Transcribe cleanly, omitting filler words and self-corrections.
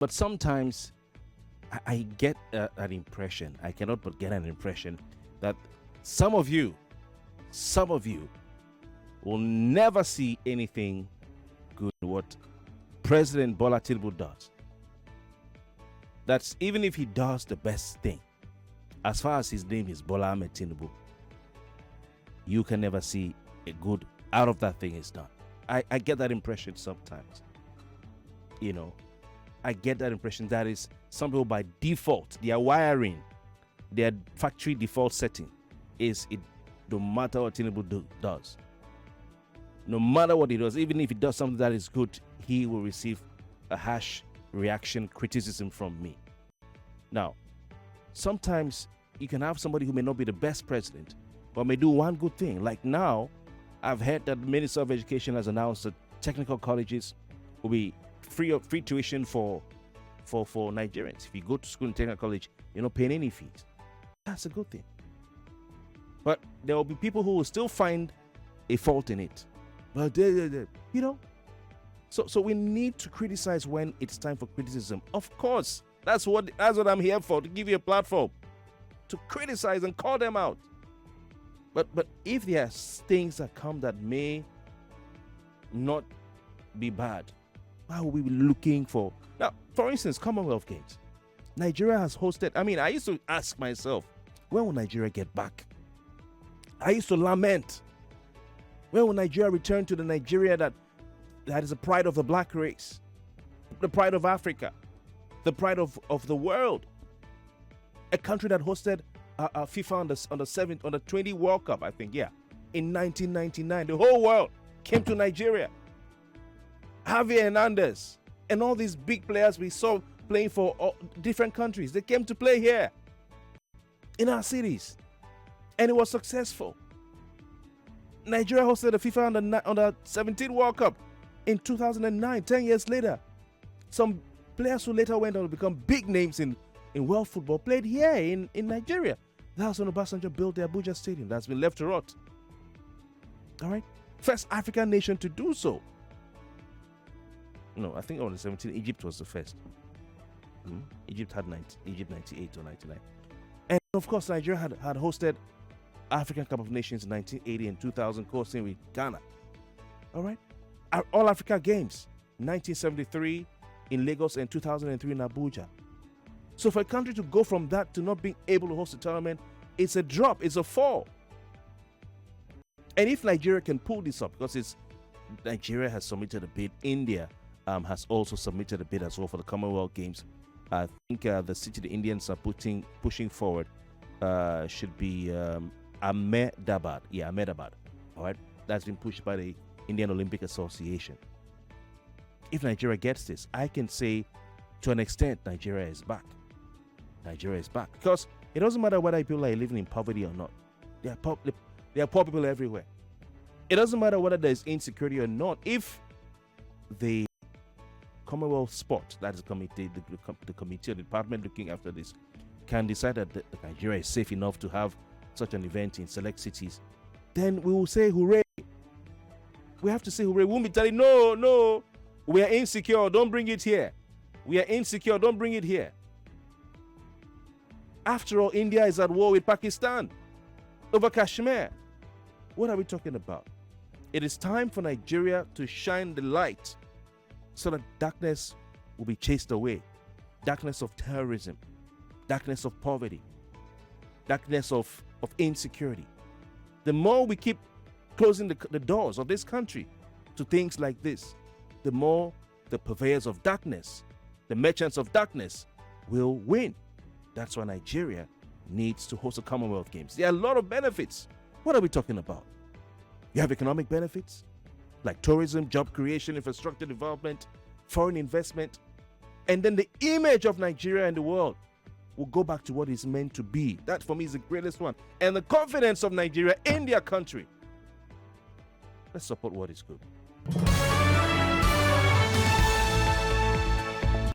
But sometimes I get an impression, I cannot but get an impression that some of you will never see anything good in what President Bola Tinubu does. That's even if he does the best thing. As far as his name is Bola Ahmed Tinubu, you can never see a good out of that thing is done. I get that impression sometimes. I get that impression that is some people by default, their wiring, their factory default setting is it no matter what Tinubu does. No matter what he does, even if he does something that is good, he will receive a harsh reaction, criticism from me. Now, sometimes you can have somebody who may not be the best president, but may do one good thing. Like now, I've heard that the Minister of Education has announced that technical colleges will be free tuition for Nigerians. If you go to school in technical college, you're not paying any fees. That's a good thing. But there will be people who will still find a fault in it. But so we need to criticize when it's time for criticism. Of course, that's what I'm here for, to give you a platform to criticize and call them out. But if there are things that come that may not be bad, why will we be looking for? Now, for instance, Commonwealth Games. Nigeria has hosted. I used to ask myself, when will Nigeria get back? I used to lament, when will Nigeria return to the Nigeria that is the pride of the black race, the pride of Africa, the pride of the world? A country that hosted FIFA on the 20 World Cup, I think, in 1999. The whole world came to Nigeria. Javier Hernandez and all these big players we saw playing for different countries, they came to play here in our cities, and it was successful. Nigeria hosted the FIFA under 17 World Cup in 2009, 10 years later. Some players who later went on to become big names in world football played here in Nigeria. That's when Obasanjo built the Abuja Stadium that's been left to rot. All right? First African nation to do so. No, I think on the 17, Egypt was the first. Egypt had 98 or 99. And of course, Nigeria had hosted African Cup of Nations in 1980 and 2000, co-hosting with Ghana. All right? All Africa Games, 1973 in Lagos and 2003 in Abuja. So for a country to go from that to not being able to host a tournament, it's a drop, it's a fall. And if Nigeria can pull this up, because Nigeria has submitted a bid, India has also submitted a bid as well for the Commonwealth Games. I think the city the Indians are pushing forward should be Ahmedabad. Yeah, Ahmedabad. All right, that's been pushed by the Indian Olympic Association. If Nigeria gets this, I can say to an extent Nigeria is back. Nigeria is back, because it doesn't matter whether people are living in poverty or not. There are poor people everywhere. It doesn't matter whether there is insecurity or not. If the Commonwealth Sport, that is the committee or the department looking after this, can decide that Nigeria is safe enough to have such an event in select cities, then we will say hooray. We have to say hooray. We won't be telling no, we are insecure, don't bring it here. We are insecure, don't bring it here. After all, India is at war with Pakistan over Kashmir. What are we talking about? It is time for Nigeria to shine the light so that darkness will be chased away. Darkness of terrorism, darkness of poverty, darkness of insecurity. The more we keep closing the doors of this country to things like this, the more the purveyors of darkness, the merchants of darkness will win. That's why Nigeria needs to host the Commonwealth Games. There are a lot of benefits. What are we talking about? You have economic benefits like tourism, job creation, infrastructure development, foreign investment, and then the image of Nigeria in the world will go back to what it's meant to be. That for me is the greatest one. And the confidence of Nigeria in their country. Let's support what is good.